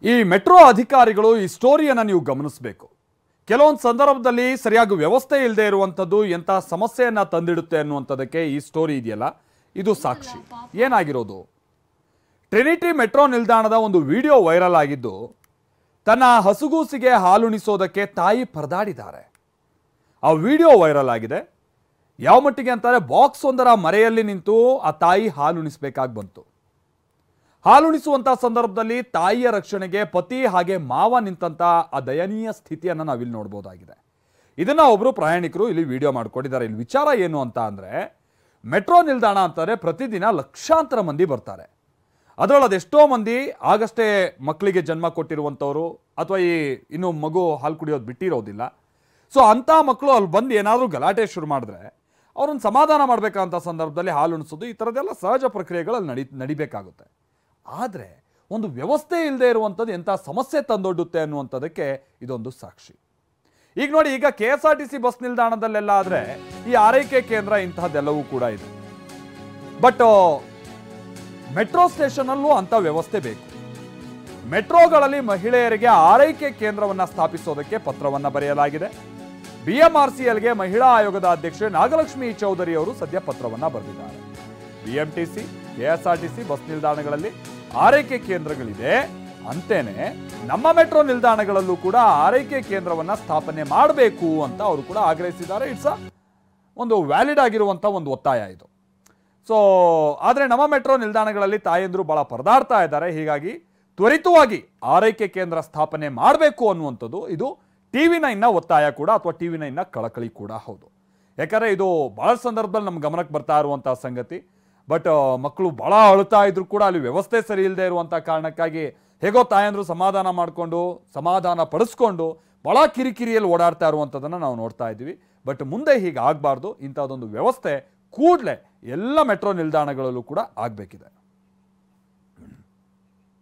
ಈ ಮೆಟ್ರೋ ಅಧಿಕಾರಿಗಳು ಈ ಸ್ಟೋರಿಯನ್ನು ನೀವು ಗಮನಿಸಬೇಕು. ಕೆಲವೊಂದು ಸಂದರ್ಭದಲ್ಲಿ ಸರಿಯಾಗಿ ವ್ಯವಸ್ಥೆ ಇಲ್ಲದೆ ಇರುವಂಥದ್ದು ಎಂಥ ಸಮಸ್ಯೆಯನ್ನು ತಂದಿಡುತ್ತೆ ಅನ್ನುವಂಥದ್ದಕ್ಕೆ ಈ ಸ್ಟೋರಿ ಇದೆಯಲ್ಲ, ಇದು ಸಾಕ್ಷಿ. ಏನಾಗಿರೋದು, ಟ್ರಿನಿಟಿ ಮೆಟ್ರೋ ನಿಲ್ದಾಣದ ಒಂದು ವಿಡಿಯೋ ವೈರಲ್ ಆಗಿದ್ದು, ತನ್ನ ಹಸುಗೂಸಿಗೆ ಹಾಲುಣಿಸೋದಕ್ಕೆ ತಾಯಿ ಪರದಾಡಿದ್ದಾರೆ. ಆ ವಿಡಿಯೋ ವೈರಲ್ ಆಗಿದೆ. ಯಾವ ಮಟ್ಟಿಗೆ ಅಂತಾರೆ, ಬಾಕ್ಸ್ ಒಂದರ ಮರೆಯಲ್ಲಿ ನಿಂತು ಆ ತಾಯಿ ಹಾಲುಣಿಸಬೇಕಾಗಿ ಬಂತು. ಹಾಲುಣಿಸುವಂಥ ಸಂದರ್ಭದಲ್ಲಿ ತಾಯಿಯ ರಕ್ಷಣೆಗೆ ಪತಿ ಹಾಗೆ ಮಾವ ನಿಂತಂಥ ಆ ದಯನೀಯ ಸ್ಥಿತಿಯನ್ನು ನಾವಿಲ್ಲಿ ನೋಡ್ಬೋದಾಗಿದೆ. ಇದನ್ನು ಒಬ್ಬರು ಪ್ರಯಾಣಿಕರು ಇಲ್ಲಿ ವಿಡಿಯೋ ಮಾಡಿಕೊಂಡಿದ್ದಾರೆ. ಇಲ್ಲಿ ವಿಚಾರ ಏನು ಅಂತ ಅಂದರೆ, ಮೆಟ್ರೋ ನಿಲ್ದಾಣ ಅಂತಾರೆ ಪ್ರತಿದಿನ ಲಕ್ಷಾಂತರ ಮಂದಿ ಬರ್ತಾರೆ. ಅದರಲ್ಲಿ ಅದೆಷ್ಟೋ ಮಂದಿ ಆಗಷ್ಟೇ ಮಕ್ಕಳಿಗೆ ಜನ್ಮ ಕೊಟ್ಟಿರುವಂಥವ್ರು ಅಥವಾ ಇನ್ನು ಮಗು ಹಾಲು ಕುಡಿಯೋದು ಬಿಟ್ಟಿರೋದಿಲ್ಲ. ಸೊ ಅಂಥ ಮಕ್ಕಳು ಅಲ್ಲಿ ಬಂದು ಏನಾದರೂ ಗಲಾಟೆ ಶುರು ಮಾಡಿದ್ರೆ ಅವ್ರನ್ನ ಸಮಾಧಾನ ಮಾಡಬೇಕಂತ ಸಂದರ್ಭದಲ್ಲಿ ಹಾಲು ಉಣಿಸೋದು, ಈ ಥರದ್ದೆಲ್ಲ ಸಹಜ ಪ್ರಕ್ರಿಯೆಗಳಲ್ಲಿ ನಡಿಬೇಕಾಗುತ್ತೆ. ಆದರೆ ಒಂದು ವ್ಯವಸ್ಥೆ ಇಲ್ಲದೆ ಇರುವಂಥದ್ದು ಎಂಥ ಸಮಸ್ಯೆ ತಂದೊಡ್ಡುತ್ತೆ ಅನ್ನುವಂಥದ್ದಕ್ಕೆ ಇದೊಂದು ಸಾಕ್ಷಿ. ಈಗ ನೋಡಿ, ಈಗ KSRTC ಬಸ್ ನಿಲ್ದಾಣದಲ್ಲೆಲ್ಲ ಆದರೆ ಈ ಆರೈಕೆ ಕೇಂದ್ರ ಇಂತಹದ್ದೆಲ್ಲವೂ ಕೂಡ ಇದೆ. ಬಟ್ ಮೆಟ್ರೋ ಸ್ಟೇಷನಲ್ಲೂ ಅಂಥ ವ್ಯವಸ್ಥೆ ಬೇಕು. ಮೆಟ್ರೋಗಳಲ್ಲಿ ಮಹಿಳೆಯರಿಗೆ ಆರೈಕೆ ಕೇಂದ್ರವನ್ನು ಸ್ಥಾಪಿಸೋದಕ್ಕೆ ಪತ್ರವನ್ನು ಬರೆಯಲಾಗಿದೆ. BMRCLಗೆ ಮಹಿಳಾ ಆಯೋಗದ ಅಧ್ಯಕ್ಷೆ ನಾಗಲಕ್ಷ್ಮಿ ಚೌಧರಿ ಅವರು ಸದ್ಯ ಪತ್ರವನ್ನು ಬರೆದಿದ್ದಾರೆ. BMTC, KSRTC ಬಸ್ ನಿಲ್ದಾಣಗಳಲ್ಲಿ ಆರೈಕೆ ಕೇಂದ್ರಗಳಿದೆ ಅಂತೇನೆ ನಮ್ಮ ಮೆಟ್ರೋ ನಿಲ್ದಾಣಗಳಲ್ಲೂ ಕೂಡ ಆರೈಕೆ ಕೇಂದ್ರವನ್ನು ಸ್ಥಾಪನೆ ಮಾಡಬೇಕು ಅಂತ ಅವರು ಕೂಡ ಆಗ್ರಹಿಸಿದ್ದಾರೆ. ಇಟ್ಸ್ ಒಂದು ವ್ಯಾಲಿಡ್ ಆಗಿರುವಂಥ ಒಂದು ಒತ್ತಾಯ ಇದು. ಸೊ ಆದರೆ ನಮ್ಮ ಮೆಟ್ರೋ ನಿಲ್ದಾಣಗಳಲ್ಲಿ ತಾಯಂದಿರು ಭಾಳ ಪರದಾಡ್ತಾ ಇದ್ದಾರೆ. ಹೀಗಾಗಿ ತ್ವರಿತವಾಗಿ ಆರೈಕೆ ಕೇಂದ್ರ ಸ್ಥಾಪನೆ ಮಾಡಬೇಕು ಅನ್ನುವಂಥದ್ದು ಇದು TV9ನ ಒತ್ತಾಯ ಕೂಡ, ಅಥವಾ TV9ನ ಕಳಕಳಿ ಕೂಡ ಹೌದು. ಯಾಕಂದರೆ ಇದು ಭಾಳ ಸಂದರ್ಭದಲ್ಲಿ ನಮ್ಮ ಗಮನಕ್ಕೆ ಬರ್ತಾ ಇರುವಂಥ ಸಂಗತಿ. ಬಟ್ ಮಕ್ಕಳು ಭಾಳ ಅಳುತ್ತಾ ಇದ್ರು ಕೂಡ ಅಲ್ಲಿ ವ್ಯವಸ್ಥೆ ಸರಿ ಇಲ್ಲದೆ ಇರುವಂಥ ಕಾರಣಕ್ಕಾಗಿ ಹೇಗೋ ತಾಯಂದ್ರು ಸಮಾಧಾನ ಮಾಡಿಕೊಂಡು ಸಮಾಧಾನ ಪಡಿಸ್ಕೊಂಡು ಭಾಳ ಕಿರಿಕಿರಿಯಲ್ಲಿ ಓಡಾಡ್ತಾ ಇರುವಂಥದ್ದನ್ನು ನಾವು ನೋಡ್ತಾ ಇದ್ದೀವಿ. ಬಟ್ ಮುಂದೆ ಹೀಗೆ ಆಗಬಾರ್ದು. ಇಂಥದ್ದೊಂದು ವ್ಯವಸ್ಥೆ ಕೂಡಲೇ ಎಲ್ಲ ಮೆಟ್ರೋ ನಿಲ್ದಾಣಗಳಲ್ಲೂ ಕೂಡ ಆಗಬೇಕಿದೆ.